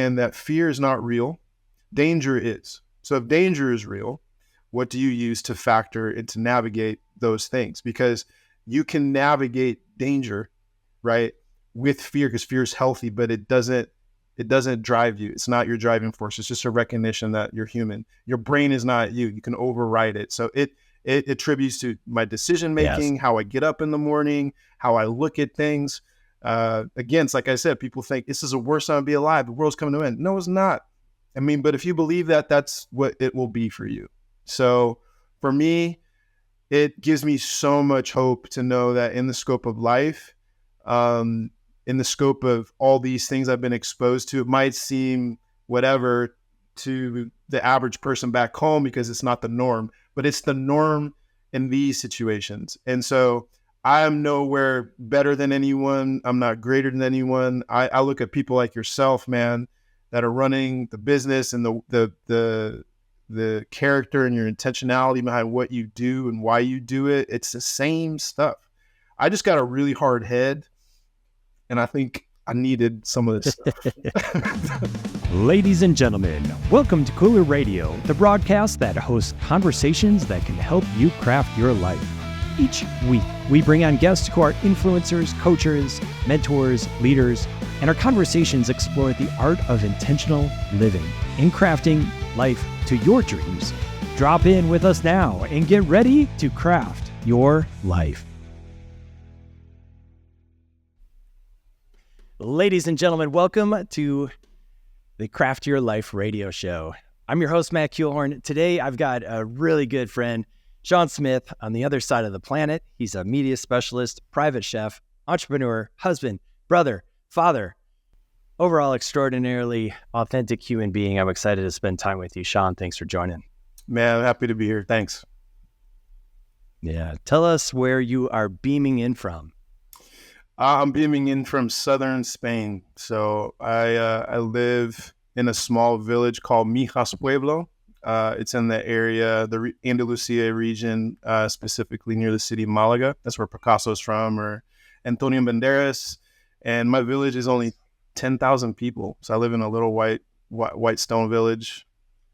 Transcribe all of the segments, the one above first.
understand that fear is not real. Danger is. So if danger is real, what do you use to factor and to navigate those things? Because you can navigate danger, right, with fear, because fear is healthy, but it doesn't drive you. It's not your driving force. It's just a recognition that you're human. Your brain is not you. You can override it. So it attributes to my decision making, how I get up in the morning, how I look at things. Again, it's like I said, people think this is the worst time to be alive. The world's coming to an end. No, it's not. I mean, but if you believe that, that's what it will be for you. So for me, it gives me so much hope to know that in the scope of life, in the scope of all these things I've been exposed to, it might seem whatever to the average person back home because it's not the norm, but it's the norm in these situations. And so I'm nowhere better than anyone. I'm not greater than anyone. I look at people like yourself, man, that are running the business and the character and your intentionality behind what you do and why you do it. It's the same stuff. I just got a really hard head, and I think I needed some of this stuff. Ladies and gentlemen, welcome to Cooler Radio, the broadcast that hosts conversations that can help you craft your life. Each week, we bring on guests who are influencers, coaches, mentors, leaders, and our conversations explore the art of intentional living in crafting life to your dreams. Drop in with us now and get ready to craft your life. Ladies and gentlemen, welcome to the Craft Your Life radio show. I'm your host, Matthew Kuehlhorn. Today, I've got a really good friend, Sean Smith, on the other side of the planet. He's a media specialist, private chef, entrepreneur, husband, brother, father, overall extraordinarily authentic human being. I'm excited to spend time with you. Sean, thanks for joining. Man, I'm happy to be here. Thanks. Yeah. Tell us where you are beaming in from. I'm beaming in from southern Spain. So I live in a small village called Mijas Pueblo. It's in the area, the Andalusia region, specifically near the city of Malaga. That's where Picasso's from, or Antonio Banderas. And my village is only 10,000 people. So I live in a little white stone village.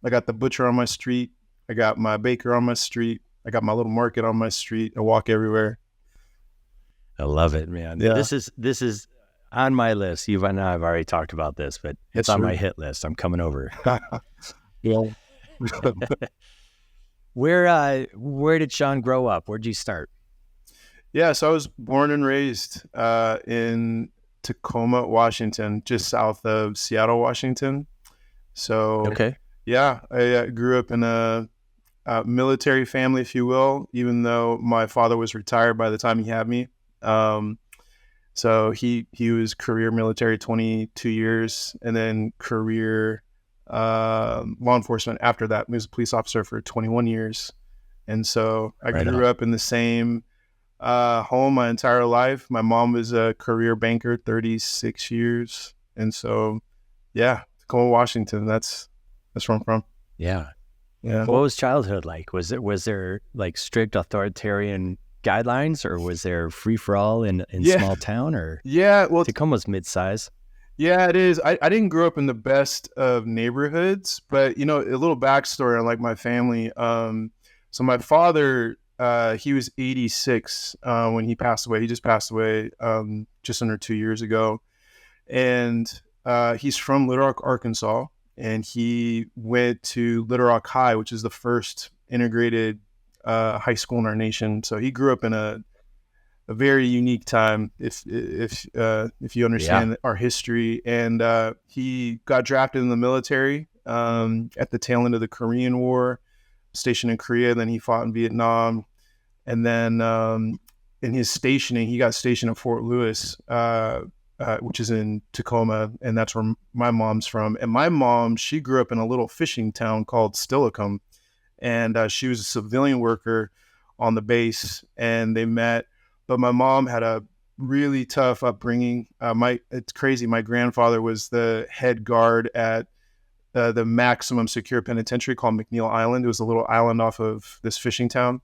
I got the butcher on my street. I got my baker on my street. I got my little market on my street. I walk everywhere. I love it, man. Yeah. This is on my list. You and I have already talked about this, but it's on my hit list. I'm coming over. Yeah. Where did Sean grow up? Where'd you start? Yeah, so I was born and raised in Tacoma, Washington, just south of Seattle, Washington. So, okay. Yeah, I grew up in a military family, if you will, even though my father was retired by the time he had me. So he was career military 22 years, and then career law enforcement after that. He was a police officer for 21 years. And so I grew up in the same home my entire life. My mom was a career banker, 36 years. And so, yeah, Tacoma, Washington, that's where I'm from. Yeah. What was childhood like? Was there like strict authoritarian guidelines, or was there free for all in small town? Or well, Tacoma's mid-size. Yeah, it is. I didn't grow up in the best of neighborhoods, but a little backstory on like my family. So my father, he was 86 when he passed away. He just passed away just under 2 years ago, and he's from Little Rock, Arkansas, and he went to Little Rock High, which is the first integrated high school in our nation. So he grew up in a very unique time, if you understand our history. And he got drafted in the military at the tail end of the Korean War, stationed in Korea. Then he fought in Vietnam, and then in his stationing, he got stationed at Fort Lewis, which is in Tacoma, and that's where my mom's from. And my mom, she grew up in a little fishing town called Steilacoom, and she was a civilian worker on the base, and they met. But my mom had a really tough upbringing. It's crazy. My grandfather was the head guard at the maximum secure penitentiary called McNeil Island. It was a little island off of this fishing town.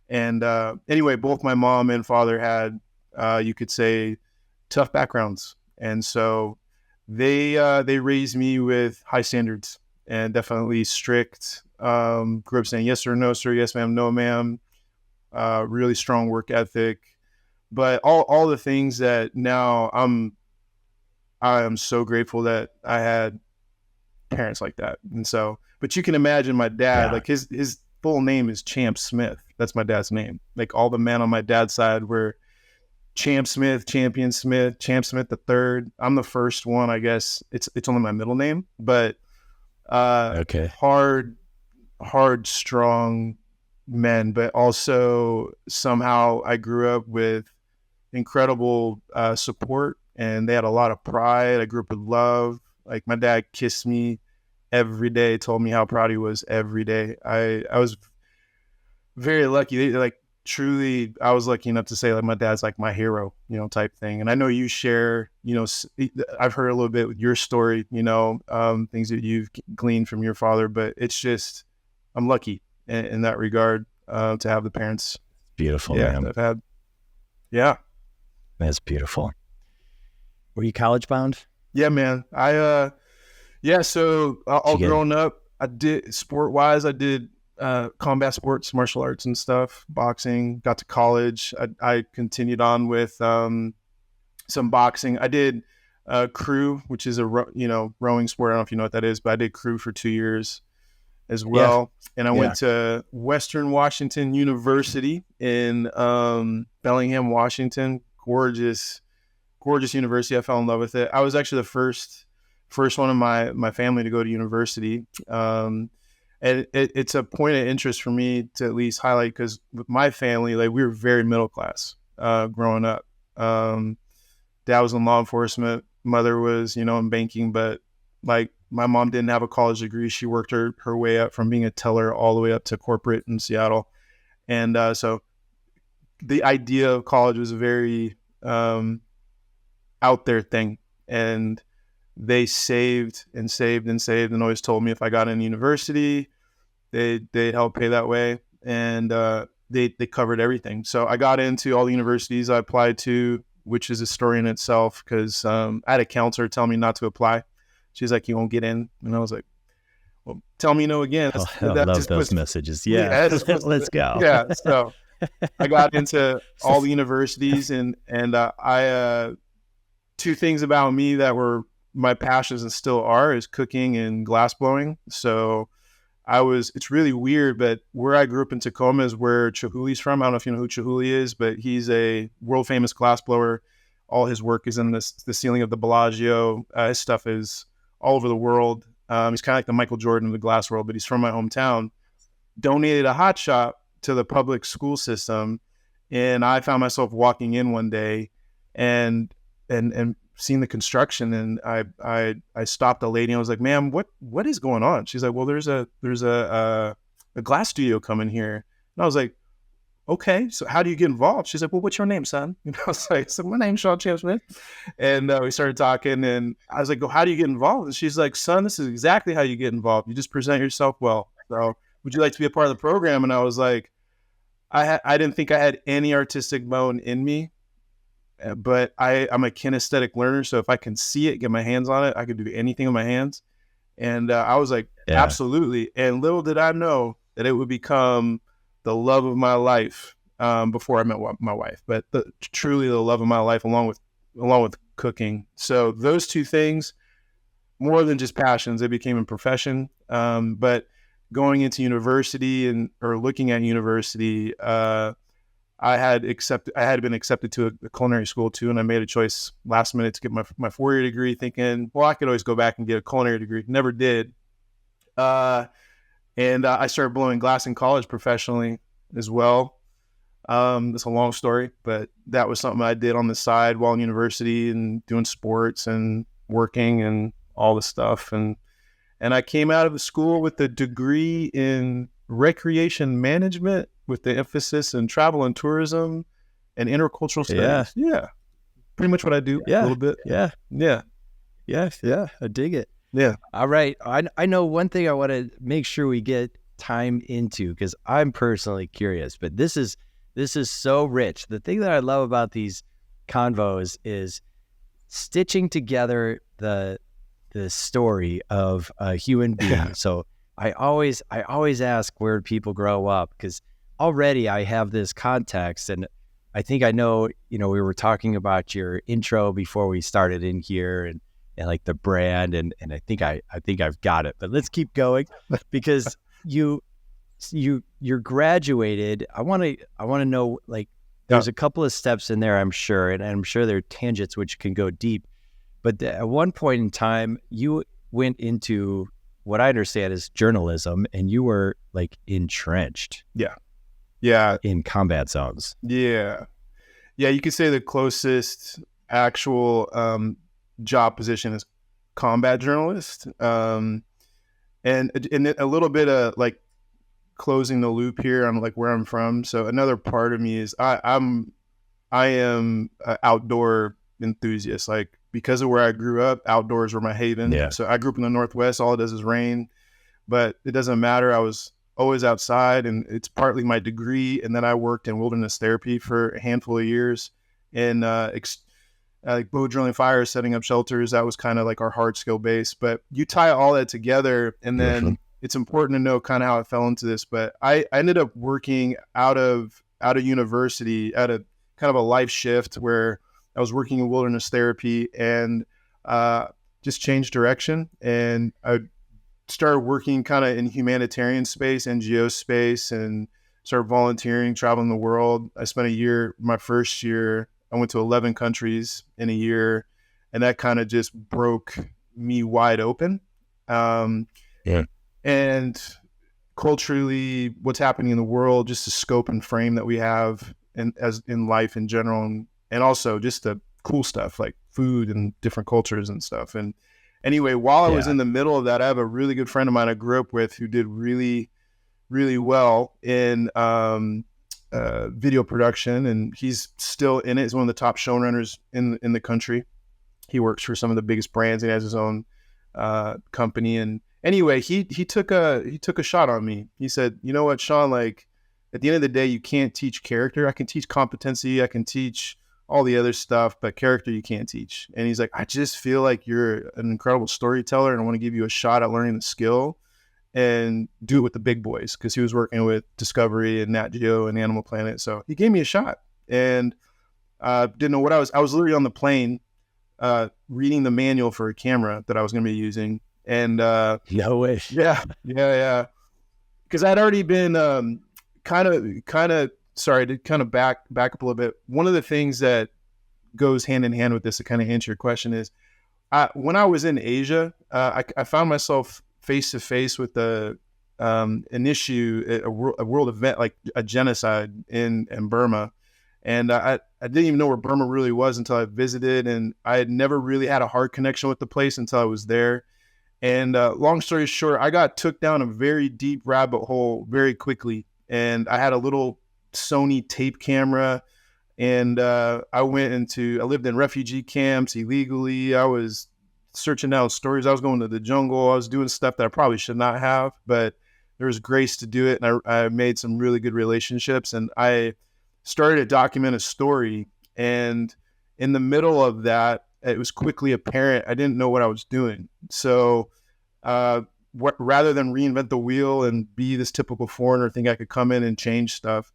And anyway, both my mom and father had, you could say, tough backgrounds. And so they raised me with high standards and definitely strict. Grew up saying yes or no, sir, yes ma'am, no ma'am. Really strong work ethic, but all the things that now I am so grateful that I had parents like that. And so, but you can imagine my dad, like his full name is Champ Smith. That's my dad's name. Like all the men on my dad's side were Champ Smith, Champion Smith, Champ Smith the third. I'm the first one, I guess. It's only my middle name, but hard, strong men, but also somehow I grew up with incredible support, and they had a lot of pride. I grew up with love. Like my dad kissed me every day, told me how proud he was every day. I was very lucky. Like truly, I was lucky enough to say like my dad's like my hero, type thing. And I know you share, I've heard a little bit with your story, things that you've gleaned from your father, but it's just, I'm lucky in that regard to have the parents. Beautiful, man. I've had. Yeah. That's beautiful. Were you college bound? Yeah, man. So all growing up, I did sport-wise, I did combat sports, martial arts and stuff, boxing. Got to college. I continued on with some boxing. I did crew, which is a rowing sport. I don't know if you know what that is, but I did crew for 2 years as well. Yeah. And I went to Western Washington University in Bellingham, Washington. Gorgeous university. I fell in love with it. I was actually the first one in my family to go to university. And it's a point of interest for me to at least highlight, because with my family, like we were very middle class growing up. Dad was in law enforcement. Mother was, in banking, but like my mom didn't have a college degree. She worked her way up from being a teller all the way up to corporate in Seattle. And so the idea of college was a very out there thing. And they saved and always told me if I got into university, they'd help pay that way. And they covered everything. So I got into all the universities I applied to, which is a story in itself, because I had a counselor tell me not to apply. She's like, you won't get in. And I was like, well, tell me no again. I love those messages. Yeah. Let's go. Yeah. So I got into all the universities, and I two things about me that were my passions and still are is cooking and glass blowing. So it's really weird, but where I grew up in Tacoma is where Chihuli's from. I don't know if you know who Chihuly is, but he's a world famous glass blower. All his work is in the ceiling of the Bellagio. His stuff is all over the world. He's kind of like the Michael Jordan of the glass world, but he's from my hometown. Donated a hot shop to the public school system. And I found myself walking in one day and seeing the construction, and I stopped the lady and I was like, ma'am, what is going on? She's like, well, there's a glass studio coming here. And I was like, okay, so how do you get involved? She's like, well, what's your name, son? I was like, so my name's Sean Champ Smith. And we started talking, and I was like, well, how do you get involved? And she's like, son, this is exactly how you get involved. You just present yourself well. So would you like to be a part of the program? And I was like, I didn't think I had any artistic bone in me. But I'm a kinesthetic learner, so if I can see it, get my hands on it, I could do anything with my hands. And I was like, absolutely. And little did I know that it would become the love of my life before I met my wife. But truly the love of my life, along with cooking. So those two things, more than just passions, they became a profession. But going into university or looking at university, I had been accepted to a culinary school too, and I made a choice last minute to get my 4-year degree, thinking, well, I could always go back and get a culinary degree. Never did. And I started blowing glass in college professionally as well. It's a long story, but that was something I did on the side while in university and doing sports and working and all the stuff. And I came out of the school with a degree in recreation management, with the emphasis in travel and tourism and intercultural studies. Yeah. Pretty much what I do. A little bit. Yeah. I dig it. Yeah. All right. I know one thing I want to make sure we get time into, because I'm personally curious, but this is so rich. The thing that I love about these convos is stitching together the story of a human being. So I always ask, where do people grow up? Because already I have this context, and I think I know, we were talking about your intro before we started in here, and like the brand, and I think I've got it. But let's keep going, because you're graduated. I want to know, like, there's a couple of steps in there, I'm sure, and I'm sure there are tangents which can go deep. But at one point in time, you went into what I understand is journalism, and you were like entrenched. Yeah. In combat zones. Yeah. You could say the closest actual job position is combat journalist. And a little bit of like closing the loop here on like where I'm from. So another part of me is I am an outdoor enthusiast. Like, because of where I grew up, outdoors were my haven. Yeah. So I grew up in the Northwest. All it does is rain, but it doesn't matter. I was always outside, and it's partly my degree. And then I worked in wilderness therapy for a handful of years, and like bow drilling fires, setting up shelters. That was kind of like our hard skill base. But you tie all that together, and then it's important to know kind of how I fell into this. But I ended up working out of university at a kind of a life shift where I was working in wilderness therapy, and just changed direction. And I started working kind of in humanitarian space, NGO space, and started volunteering, traveling the world. I spent a year, my first year, I went to 11 countries in a year, and that kind of just broke me wide open. And culturally, what's happening in the world, just the scope and frame that we have, and as in life in general, and also just the cool stuff like food and different cultures and stuff. And anyway, while I was in the middle of that, I have a really good friend of mine I grew up with who did really, really well in video production, and he's still in it. He's one of the top showrunners in the country. He works for some of the biggest brands. He has his own company. And anyway, he took a shot on me. He said, "You know what, Sean, like, at the end of the day, you can't teach character. I can teach competency. I can teach all the other stuff, but character you can't teach." And he's like, "I just feel like you're an incredible storyteller, and I want to give you a shot at learning the skill and do it with the big boys," because he was working with Discovery and Nat Geo and Animal Planet. So he gave me a shot, and didn't know what I was literally on the plane reading the manual for a camera that I was going to be using. And no way. Yeah. Because I'd already been kind of sorry to kind of back up a little bit. One of the things that goes hand in hand with this to kind of answer your question is, when I was in Asia, I found myself face to face with an issue, a world event, like a genocide in Burma. And I didn't even know where Burma really was until I visited, and I had never really had a hard connection with the place until I was there. And long story short, I got took down a very deep rabbit hole very quickly. And I had a little Sony tape camera, and I lived in refugee camps illegally. I was searching out stories. I was going to the jungle. I was doing stuff that I probably should not have, but there was grace to do it. And I made some really good relationships, and I started to document a story. And in the middle of that, it was quickly apparent I didn't know what I was doing. So rather than reinvent the wheel and be this typical foreigner, think I could come in and change stuff,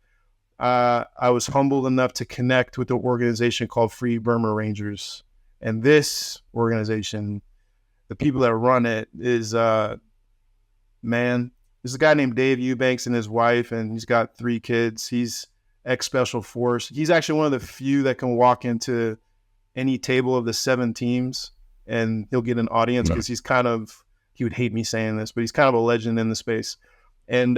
I was humbled enough to connect with an organization called Free Burma Rangers. And this organization, the people that run it is, there's a guy named Dave Eubanks and his wife, and he's got 3 kids. He's ex-Special Force. He's actually one of the few that can walk into any table of the 7 teams and he'll get an audience, because he would hate me saying this, but he's kind of a legend in the space. And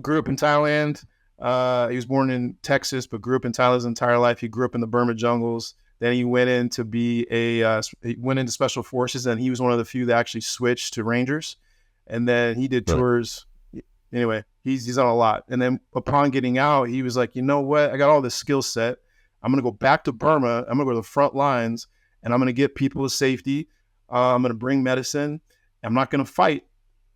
grew up in Thailand. He was born in Texas, but grew up in Thailand his entire life. He grew up in the Burma jungles. Then he went in to he went into Special Forces, and he was one of the few that actually switched to Rangers. And then he did tours. Anyway, he's on a lot. And then upon getting out, he was like, "You know what? I got all this skill set. I'm going to go back to Burma. I'm going to go to the front lines, and I'm going to get people to safety. I'm going to bring medicine. I'm not going to fight,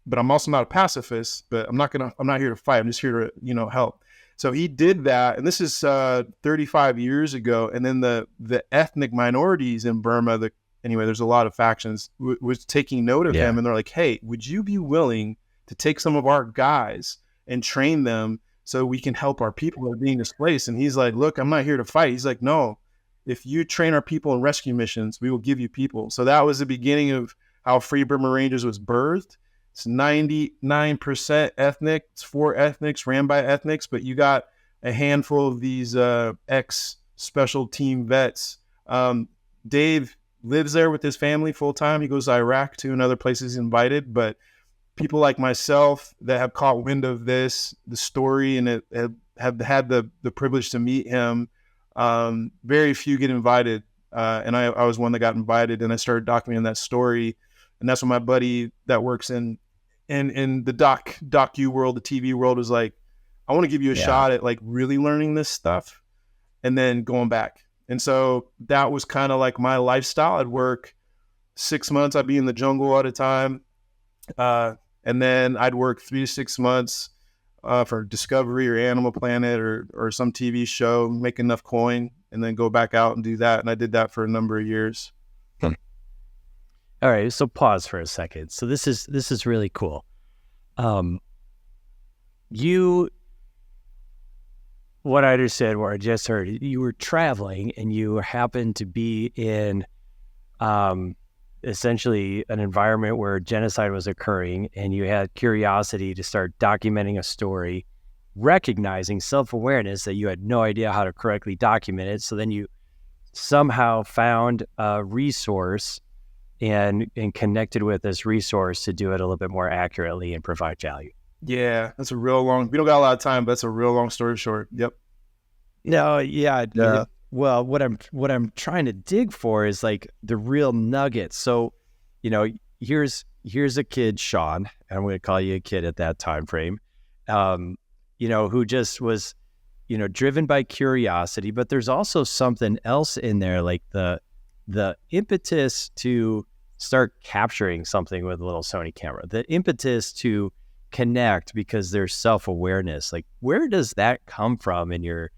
but I'm also not a pacifist, but I'm not here to fight. I'm just here to, help." So he did that. And this is 35 years ago. And then the ethnic minorities in Burma, anyway, there's a lot of factions, was taking note of Yeah. him. And they're like, hey, would you be willing to take some of our guys and train them so we can help our people that are being displaced? And he's like, look, I'm not here to fight. He's like, no, if you train our people in rescue missions, we will give you people. So that was the beginning of how Free Burma Rangers was birthed. It's 99% ethnic. It's 4 ethnics ran by ethnics, but you got a handful of these ex-special team vets. Dave lives there with his family full time. He goes to Iraq too and other places he's invited. But people like myself that have caught wind of the story, and have had the privilege to meet him, very few get invited. And I was one that got invited, and I started documenting that story. And that's when my buddy that works in the docu world, the TV world, was like, I want to give you a shot at like really learning this stuff and then going back. And so that was kind of like my lifestyle. I'd work 6 months. I'd be in the jungle at a time. And then I'd work 3 to 6 months for Discovery or Animal Planet or some TV show, make enough coin, and then go back out and do that. And I did that for a number of years. All right, so pause for a second. So this is really cool. What I understand, what I just heard, you were traveling and you happened to be in essentially an environment where genocide was occurring, and you had curiosity to start documenting a story, recognizing self-awareness that you had no idea how to correctly document it. So then you somehow found a resource and connected with this resource to do it a little bit more accurately and provide value. Yeah, that's a real long, we don't got a lot of time, but that's a real long story short. Yep. No, yeah. Well, what I'm trying to dig for is like the real nuggets. So, here's a kid, Sean, and I'm going to call you a kid at that time frame, who just was, driven by curiosity, but there's also something else in there, like the impetus to start capturing something with a little Sony camera, the impetus to connect because there's self-awareness. Like, where does that come from in your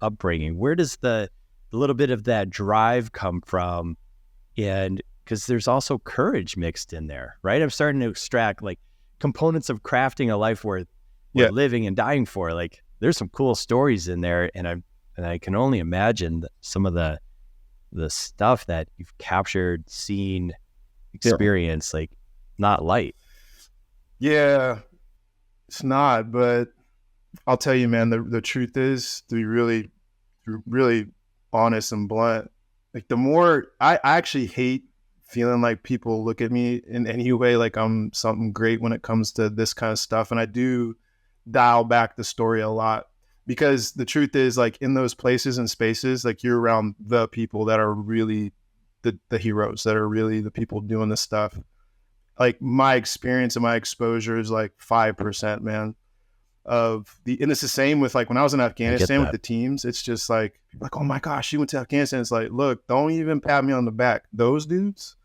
upbringing? Where does the little bit of that drive come from? And because there's also courage mixed in there, right? I'm starting to extract like components of crafting a life worth living and dying for. Like, there's some cool stories in there, and I can only imagine some of the stuff that you've captured, seen, experienced, like, not light. Yeah, it's not, but I'll tell you, man, the truth is, to be really, really honest and blunt, like, the more I actually hate feeling like people look at me in any way like I'm something great when it comes to this kind of stuff. And I do dial back the story a lot, because the truth is, like, in those places and spaces, like, you're around the people that are really the heroes, that are really the people doing this stuff. Like, my experience and my exposure is like 5%, man. And it's the same with, like, when I was in Afghanistan with the teams. It's just like, oh my gosh, you went to Afghanistan. It's like, look, don't even pat me on the back. Those dudes,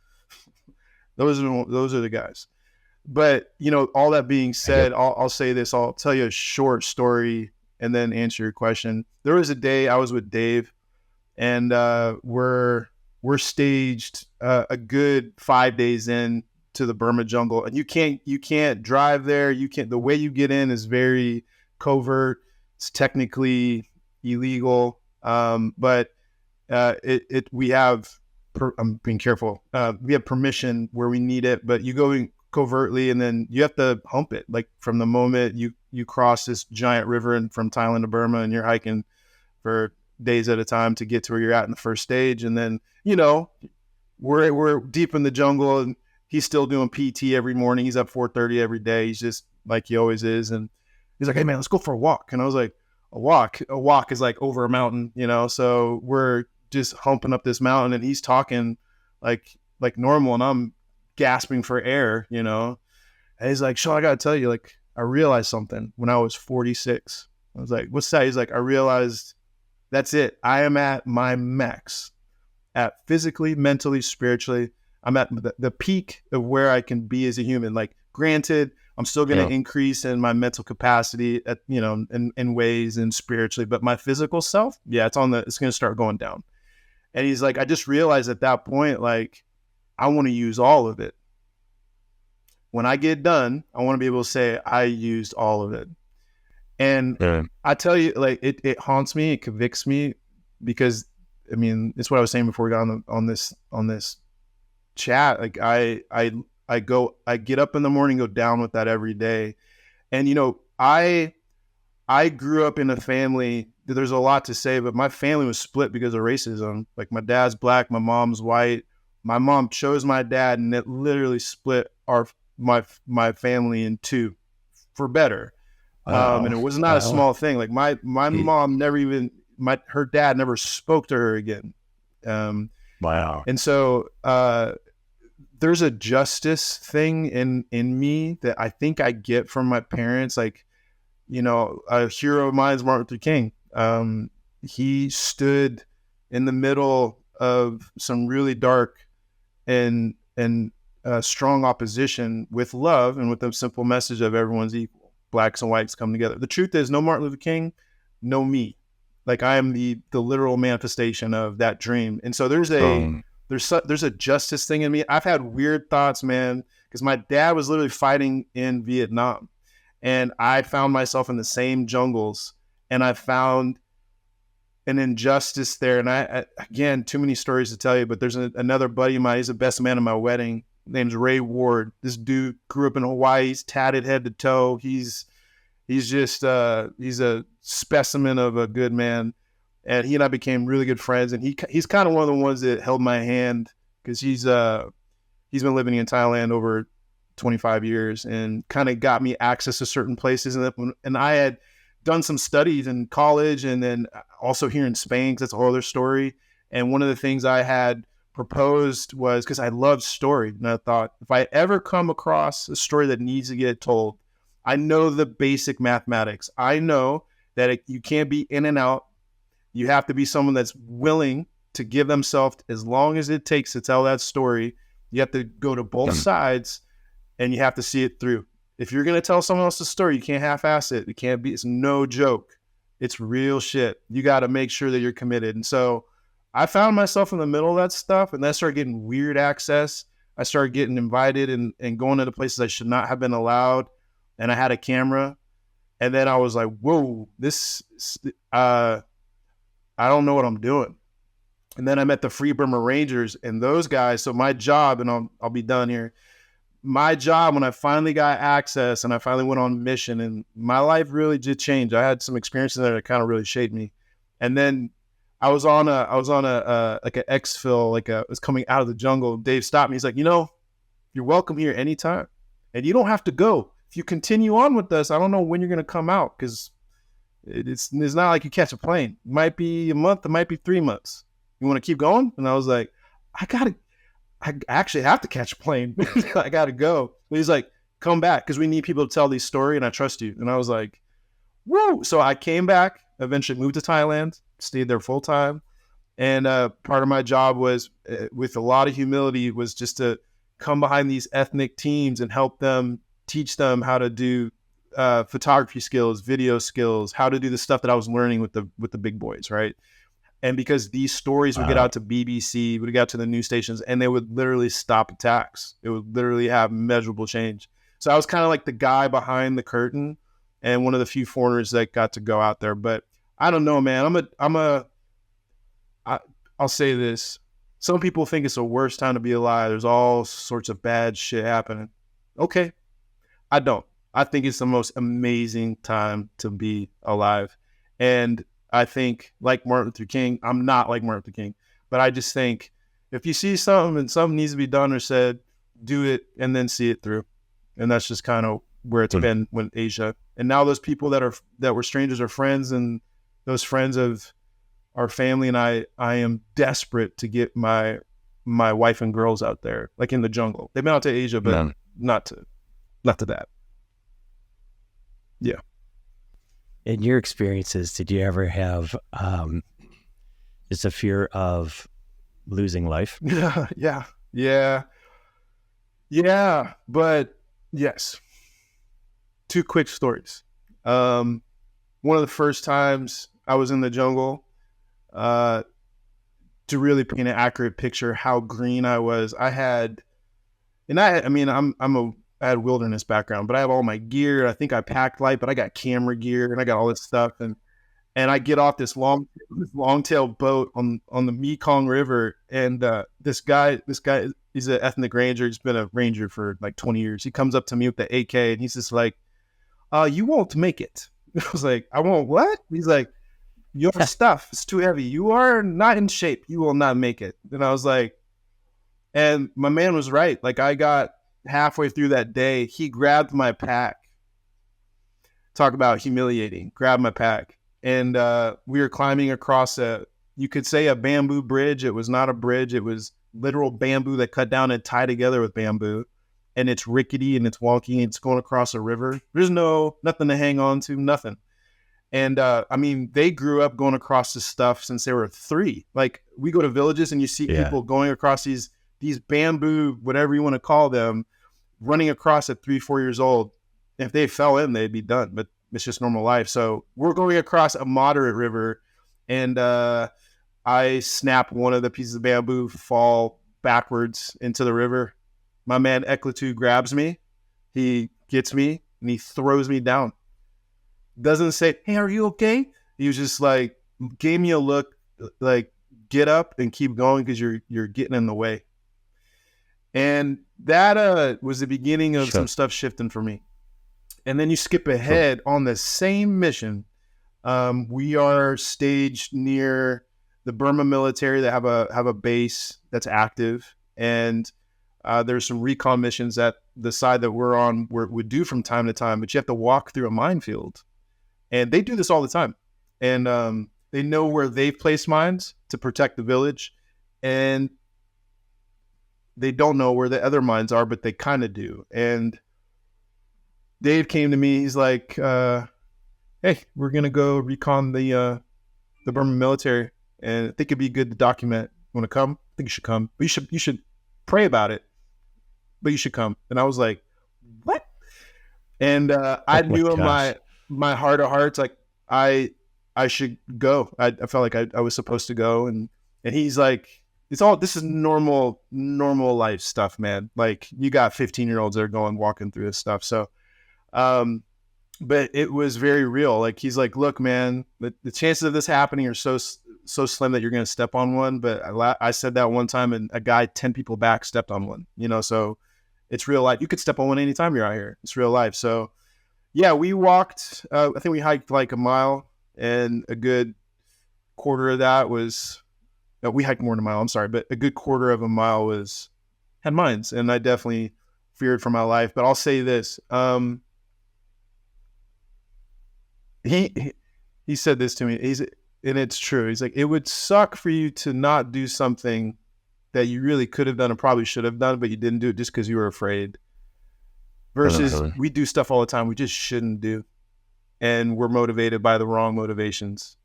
those are the guys. But, all that being said, I'll say this. I'll tell you a short story and then answer your question. There was a day I was with Dave, and we're staged a good 5 days in to the Burma jungle, and you can't drive there. The way you get in is very covert. It's technically illegal, but we have. I'm being careful. We have permission where we need it, but you go in covertly, and then you have to hump it. Like, from the moment you cross this giant river and from Thailand to Burma, and you're hiking for days at a time to get to where you're at in the first stage, and then we're deep in the jungle, and he's still doing PT every morning. He's up 4:30 every day. He's just like he always is. And he's like, hey man, let's go for a walk. And I was like, a walk is like over a mountain, So we're just humping up this mountain, and he's talking like normal, and I'm gasping for air, And he's like, Sean, I got to tell you, like, I realized something when I was 46. I was like, what's that? He's like, I realized that's it. I am at my max, at physically, mentally, spiritually. I'm at the peak of where I can be as a human. Like, granted, I'm still going to increase in my mental capacity at, in ways, and spiritually, but my physical self, it's going to start going down. And he's like, I just realized at that point, like, I want to use all of it. When I get done, I want to be able to say I used all of it. And I tell you, like, it haunts me, it convicts me, because I mean, it's what I was saying before we got on this chat. Like I get up in the morning, go down with that every day. And I grew up in a family, there's a lot to say, but my family was split because of racism. Like, my dad's black, my mom's white. My mom chose my dad, and it literally split my family in two for better. Wow. And it was not a small thing. Like, my mom never even, her dad never spoke to her again. Wow. And so there's a justice thing in me that I think I get from my parents. Like, a hero of mine is Martin Luther King. He stood in the middle of some really dark and strong opposition with love and with the simple message of everyone's equal. Blacks and whites come together. The truth is, no Martin Luther King, no me. Like, I am the literal manifestation of that dream. And so there's a justice thing in me. I've had weird thoughts, man, because my dad was literally fighting in Vietnam, and I found myself in the same jungles, and I found an injustice there. And I again, too many stories to tell you, but there's another buddy of mine. He's the best man at my wedding. Name's Ray Ward. This dude grew up in Hawaii. He's tatted head to toe. He's just he's a specimen of a good man, and he and I became really good friends. And he's kind of one of the ones that held my hand, because he's been living in Thailand over 25 years and kind of got me access to certain places. And I had done some studies in college, and then also here in Spain, because that's a whole other story. And one of the things I had proposed was, because I love story, and I thought, if I ever come across a story that needs to get told, I know the basic mathematics. I know that you can't be in and out. You have to be someone that's willing to give themselves as long as it takes to tell that story. You have to go to both sides, and you have to see it through. If you're going to tell someone else's story, you can't half-ass it. It's no joke. It's real shit. You got to make sure that you're committed. And so I found myself in the middle of that stuff, and then I started getting weird access. I started getting invited and going to the places I should not have been allowed. And I had a camera, and then I was like, whoa, I don't know what I'm doing. And then I met the Free Burma Rangers, and those guys. So my job, and I'll be done here. My job, when I finally got access and I finally went on mission, and my life really did change. I had some experiences there that kind of really shaped me. And then I was on a like an exfil, I was coming out of the jungle. Dave stopped me. He's like, you're welcome here anytime, and you don't have to go. If you continue on with us, I don't know when you're going to come out, because it's not like you catch a plane. It might be a month. It might be 3 months. You want to keep going? And I was like, I actually have to catch a plane. I got to go. But he's like, come back, because we need people to tell these stories, and I trust you. And I was like, woo. So I came back, eventually moved to Thailand, stayed there full time. And part of my job was, with a lot of humility, was just to come behind these ethnic teams and help them, teach them how to do photography skills, video skills, how to do the stuff that I was learning with the big boys, right? And because these stories would get out to BBC, would get out to the news stations, and they would literally stop attacks. It would literally have measurable change. So I was kind of like the guy behind the curtain, and one of the few foreigners that got to go out there. But I don't know, man. I'll say this. Some people think it's the worst time to be alive. There's all sorts of bad shit happening. Okay. I don't. I think it's the most amazing time to be alive. And I think, like Martin Luther King, I'm not like Martin Luther King, but I just think if you see something and something needs to be done or said, do it and then see it through. And that's just kind of where it's been with Asia. And now those people that were strangers are friends, and those friends of our family, and I am desperate to get my wife and girls out there, like in the jungle. They've been out to Asia, but not to that. Yeah. In your experiences, did you ever have just a fear of losing life? Yeah. But yes. 2 quick stories. One of the first times I was in the jungle, 2 to really paint an accurate picture how green I was. I had wilderness background, but I have all my gear. I think I packed light, but I got camera gear and I got all this stuff. And I get off this long tail boat on the Mekong River. And this guy, he's an ethnic ranger. He's been a ranger for like 20 years. He comes up to me with the AK and he's just like, you won't make it. I was like, I won't what? He's like, your stuff is too heavy. You are not in shape. You will not make it. And I was like, and my man was right. Like I got halfway through that day, he grabbed my pack. Talk about humiliating. Grabbed my pack. And we were climbing across you could say a bamboo bridge. It was not a bridge. It was literal bamboo that cut down and tied together with bamboo. And it's rickety and it's wonky and it's going across a river. There's nothing to hang on to, nothing. And they grew up going across this stuff since they were 3. Like we go to villages and you see people going across these bamboo, whatever you want to call them, running across at 3-4 years old. And if they fell in, they'd be done. But it's just normal life. So we're going across a moderate river, and I snap one of the pieces of bamboo, fall backwards into the river. My man Eklatu grabs me. He gets me, and he throws me down. Doesn't say, hey, are you okay? He was just like, gave me a look, like, get up and keep going because you're getting in the way. And that was the beginning of some stuff shifting for me. And then you skip ahead on the same mission. We are staged near the Burma Military. They have a base that's active, and there's some recon missions that the side that we're on would do from time to time. But you have to walk through a minefield, and they do this all the time. And they know where they've placed mines to protect the village, and they don't know where the other mines are, but they kind of do. And Dave came to me. He's like, "Hey, we're gonna go recon the Burma Military, and I think it'd be good to document. You want to come? I think you should come. But you should pray about it. But you should come." And I was like, "What?" And I knew in my heart of hearts, like I should go. I felt like I was supposed to go, and he's like, this is normal life stuff, man. Like you got 15-year-olds that are walking through this stuff, so. But it was very real. Like he's like, look, man, the chances of this happening are so slim that you're going to step on one. But I said that one time, and a guy 10 people back stepped on one. So it's real life. You could step on one anytime you're out here. It's real life. So yeah, we walked. I think we hiked like a mile, and a good quarter of that was. No, we hiked more than a mile. I'm sorry, but a good quarter of a mile had mines, and I definitely feared for my life. But I'll say this. He said this to me. And it's true. He's like, it would suck for you to not do something that you really could have done and probably should have done, but you didn't do it just because you were afraid. Versus we do stuff all the time we just shouldn't do, and we're motivated by the wrong motivations,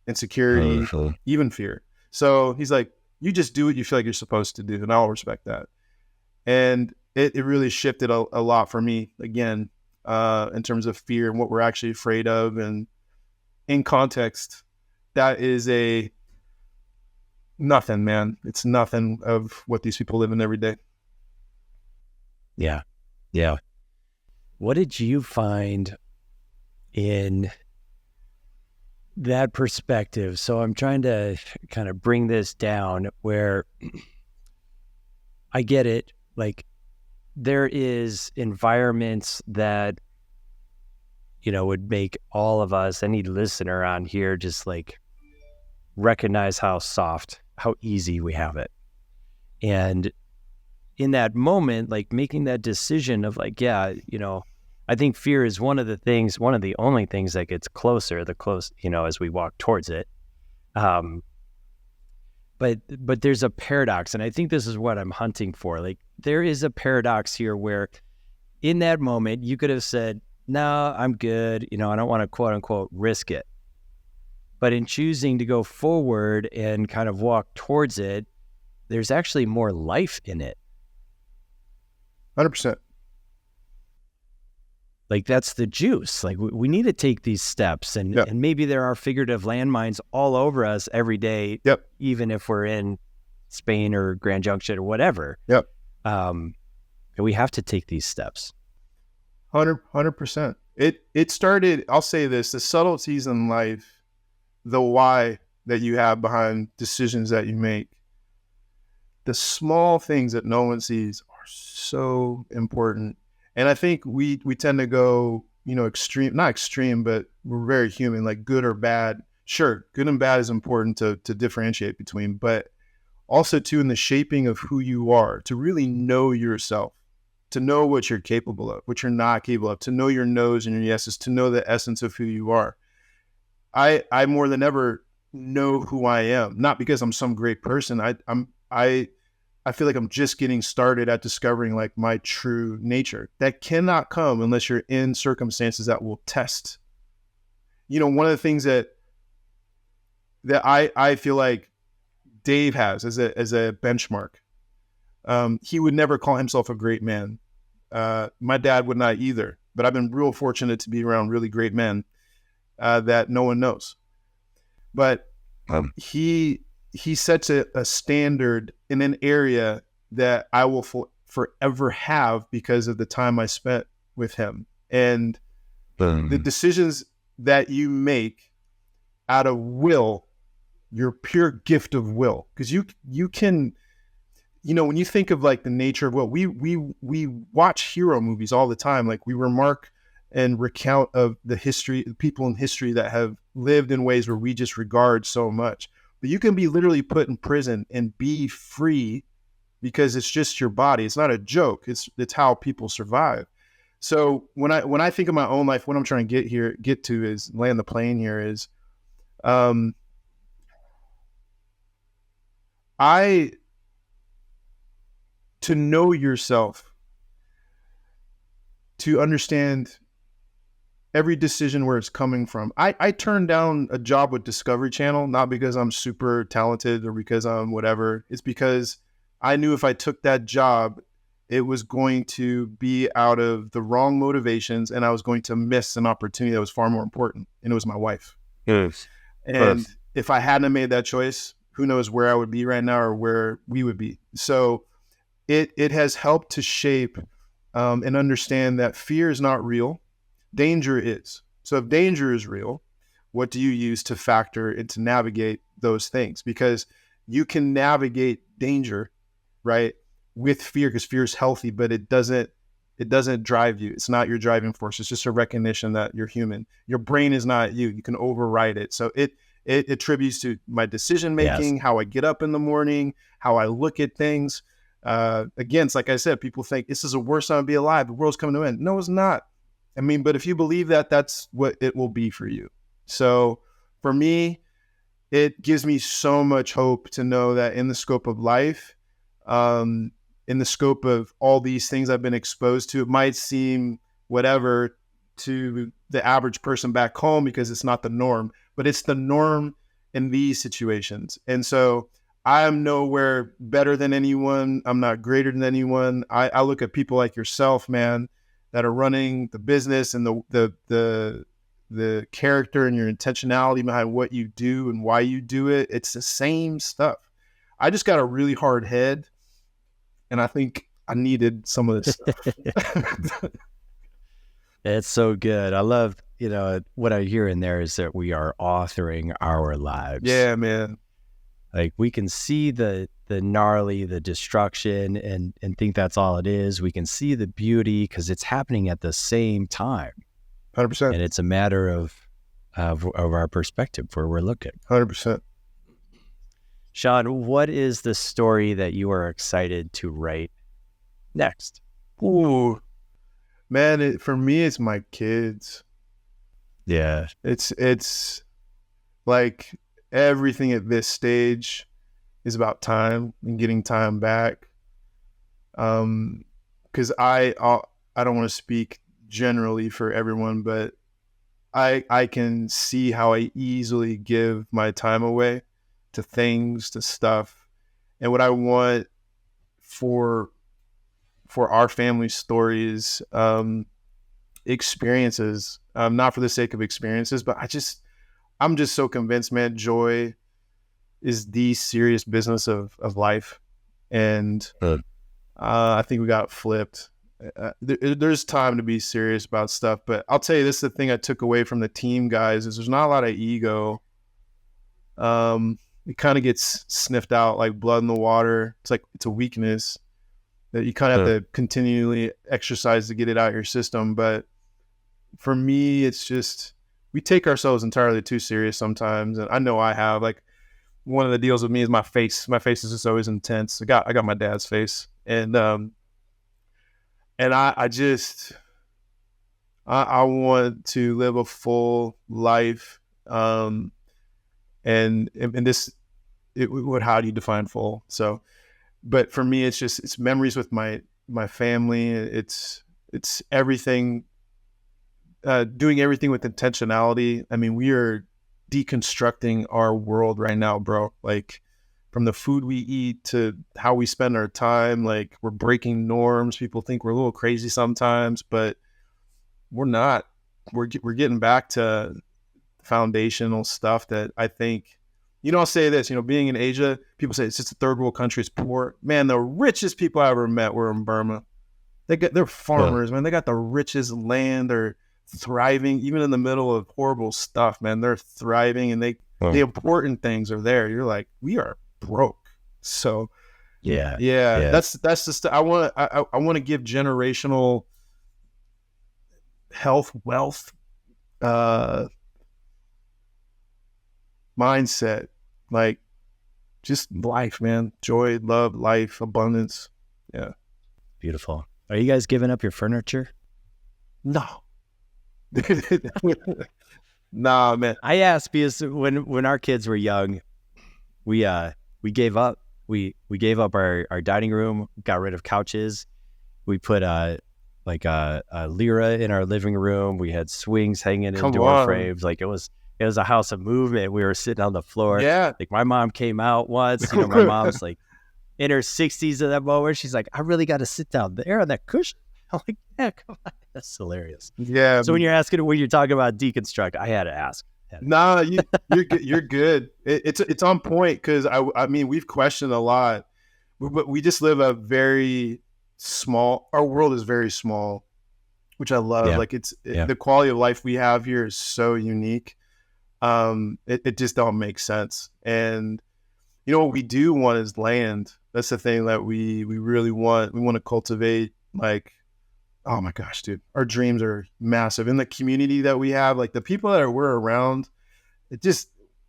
insecurity, even fear. So he's like, you just do what you feel like you're supposed to do, and I'll respect that. And it really shifted a lot for me again. In terms of fear and what we're actually afraid of, and in context, that is nothing, man. It's nothing of what these people live in every day. Yeah. What did you find in that perspective? So I'm trying to kind of bring this down where I get it. Like, there is environments that, would make all of us, any listener on here, just like recognize how soft, how easy we have it. And in that moment, like making that decision of like, I think fear is one of the only things that gets closer, as we walk towards it. But there's a paradox, and I think this is what I'm hunting for. Like, there is a paradox here where in that moment you could have said, no, I'm good. I don't want to quote unquote risk it. But in choosing to go forward and kind of walk towards it, there's actually more life in it. 100%. like that's the juice. Like we need to take these steps, and maybe there are figurative landmines all over us every day, even if we're in Spain or Grand Junction or whatever. And we have to take these steps. 100%. It started, I'll say this, the subtleties in life, the why that you have behind decisions that you make, the small things that no one sees are so important. And I think we tend to go, extreme, not extreme, but we're very human, like good or bad. Sure, good and bad is important to differentiate between, but also too in the shaping of who you are, to really know yourself, to know what you're capable of, what you're not capable of, to know your no's and your yeses, to know the essence of who you are. I more than ever know who I am, not because I'm some great person. I feel like I'm just getting started at discovering like my true nature. That cannot come unless you're in circumstances that will test. One of the things that I feel like Dave has as a benchmark. He would never call himself a great man. My dad would not either, but I've been real fortunate to be around really great men that no one knows. But he sets a standard in an area that I will forever have because of the time I spent with him. And the decisions that you make out of will, your pure gift of will, because you can, when you think of like the nature of will, we watch hero movies all the time. Like we remark and recount of the people in history that have lived in ways where we just regard so much. But you can be literally put in prison and be free because it's just your body. It's not a joke. It's how people survive. So when I think of my own life, what I'm trying to get to is land the plane here is, to know yourself, to understand every decision where it's coming from. I turned down a job with Discovery Channel, not because I'm super talented or because I'm whatever. It's because I knew if I took that job, it was going to be out of the wrong motivations and I was going to miss an opportunity that was far more important. And it was my wife. Yes. And if I hadn't made that choice, who knows where I would be right now or where we would be. So it has helped to shape and understand that fear is not real. Danger is. So if danger is real, what do you use to factor and to navigate those things? Because you can navigate danger, right, with fear, because fear is healthy, but it doesn't drive you. It's not your driving force. It's just a recognition that you're human. Your brain is not you. You can override it. So it attributes to my decision making, how I get up in the morning, how I look at things. Again, it's like I said, people think this is the worst time to be alive. The world's coming to an end. No, it's not. I mean, but if you believe that, that's what it will be for you. So for me, it gives me so much hope to know that in the scope of life, in the scope of all these things I've been exposed to, it might seem whatever to the average person back home because it's not the norm, but it's the norm in these situations. And so I am nowhere better than anyone. I'm not greater than anyone. I look at people like yourself, man, that are running the business and the character and your intentionality behind what you do and why you do it. It's the same stuff. I just got a really hard head, and I think I needed some of this stuff. It's so good. I love, what I hear in there is that we are authoring our lives. Yeah, man. Like we can see the gnarly, the destruction and think that's all it is. We can see the beauty because it's happening at the same time. 100%. And it's a matter of our perspective where we're looking. 100%. Sean, what is the story that you are excited to write next? Ooh, man, for me, it's my kids. Yeah. It's like everything at this stage is about time and getting time back. Because I don't want to speak generally for everyone, but I can see how I easily give my time away to things, to stuff. And what I want for our family stories, experiences, not for the sake of experiences, but I'm just so convinced, man, joy is the serious business of life. And I think we got flipped. There's time to be serious about stuff, but I'll tell you, this is the thing I took away from the team guys is there's not a lot of ego. It kind of gets sniffed out like blood in the water. It's like, it's a weakness that you kind of have to continually exercise to get it out of your system. But for me, it's just, we take ourselves entirely too serious sometimes. And I know I have, like, one of the deals with me is my face. My face is just always intense. I got my dad's face. And I just, I want to live a full life. And this, how do you define full? So, but for me, it's memories with my family. It's everything, doing everything with intentionality. I mean, we are deconstructing our world right now, bro. Like, from the food we eat to how we spend our time, like, we're breaking norms. People think we're a little crazy sometimes, but we're not. We're getting back to foundational stuff that I think, I'll say this, being in Asia, people say it's just a third world country, it's poor. Man, the richest people I ever met were in Burma. They're farmers, man. They got the richest land. They're thriving, even in the middle of horrible stuff, man. They're thriving, and the important things are there. You're like, we are broke. So yeah. That's just, I want to give generational health, wealth, mindset, like, just life, man. Joy, love, life, abundance. Yeah. Beautiful. Are you guys giving up your furniture? No. Nah, man. I asked because when our kids were young, we gave up. We gave up our dining room, got rid of couches. We put a lira in our living room. We had swings hanging in door frames. Like, it was a house of movement. We were sitting on the floor. Yeah. Like, my mom came out once. My mom's like in her 60s at that moment. She's like, I really got to sit down there on that cushion. I'm like, yeah, come on. That's hilarious. Yeah. So when you're talking about deconstruct, I had to ask. Nah, you're good. You're good. It's on point, because I mean, we've questioned a lot, but we just live a very small. Our world is very small, which I love. Yeah. Like, the quality of life we have here is so unique. It just don't make sense. And what we do want is land. That's the thing that we really want. We want to cultivate, like, oh my gosh, dude, our dreams are massive. In the community that we have, like, the people that we're around,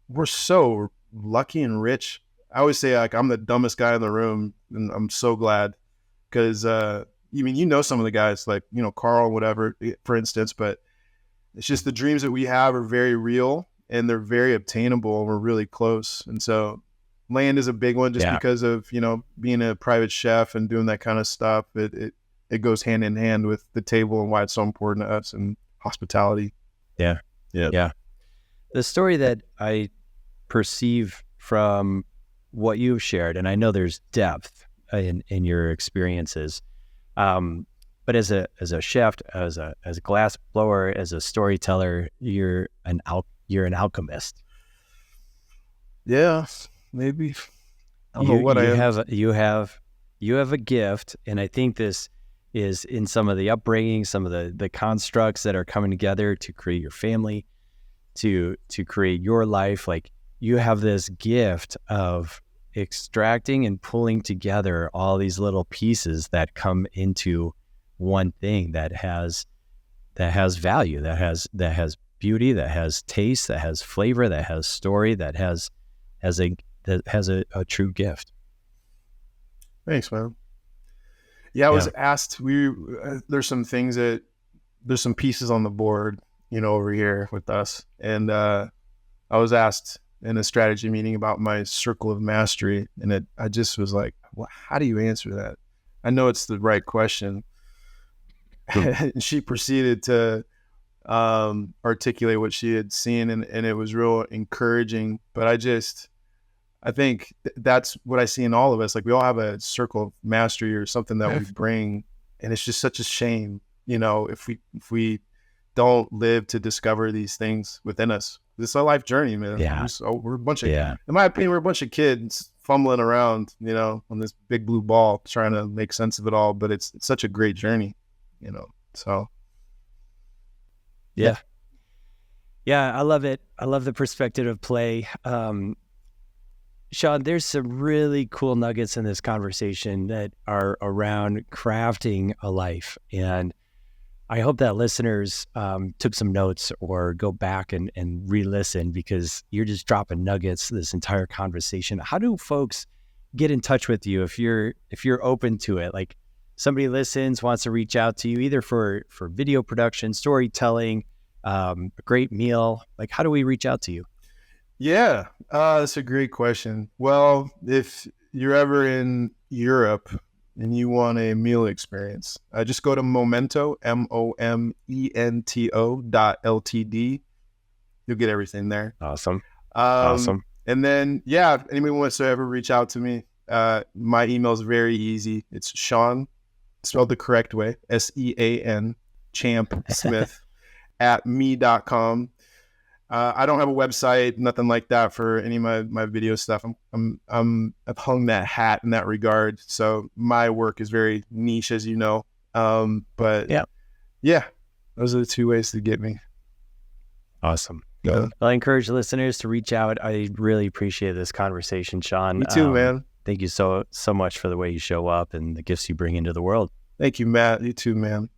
we're so lucky and rich. I always say, like, I'm the dumbest guy in the room, and I'm so glad, because some of the guys, like, Carl, whatever, for instance, but it's just the dreams that we have are very real, and they're very obtainable, and we're really close. And so land is a big one, just because of, being a private chef and doing that kind of stuff. It goes hand in hand with the table and why it's so important to us, and hospitality. Yeah. The story that I perceive from what you've shared, and I know there's depth in your experiences, but as a chef, as a glass blower, as a storyteller, you're an alchemist. Yeah, maybe. I don't know what I am. You have a gift, and I think this is in some of the upbringing, some of the constructs that are coming together to create your family, to create your life. Like, you have this gift of extracting and pulling together all these little pieces that come into one thing that has value, that has beauty, that has taste, that has flavor, that has story, that has a true gift. Thanks, man. Yeah, I was asked, there's some pieces on the board, over here with us. And I was asked in a strategy meeting about my circle of mastery. And I just was like, well, how do you answer that? I know it's the right question. And she proceeded to articulate what she had seen, and it was real encouraging. But I think that's what I see in all of us. Like, we all have a circle of mastery or something that we bring, and it's just such a shame if we don't live to discover these things within us. This is a life journey, man. Yeah. We're a bunch of, in my opinion, we're a bunch of kids fumbling around, on this big blue ball, trying to make sense of it all. But it's such a great journey, so. Yeah. Yeah. I love it. I love the perspective of play. Sean, there's some really cool nuggets in this conversation that are around crafting a life. And I hope that listeners took some notes or go back and re-listen, because you're just dropping nuggets this entire conversation. How do folks get in touch with you if you're open to it? Like, somebody listens, wants to reach out to you either for video production, storytelling, a great meal. Like, how do we reach out to you? Yeah, that's a great question. Well, if you're ever in Europe and you want a meal experience, just go to Momento, momento.ltd. You'll get everything there. Awesome. Awesome. And then, if anyone wants to ever reach out to me, my email is very easy. It's Sean, spelled the correct way, SEAN, Champ Smith, at me.com. I don't have a website, nothing like that for any of my video stuff. I've hung that hat in that regard. So my work is very niche, as you know. But those are the two ways to get me. Awesome. Yeah. Well, I encourage listeners to reach out. I really appreciate this conversation, Sean. Me too, man. Thank you so much for the way you show up and the gifts you bring into the world. Thank you, Matt. You too, man.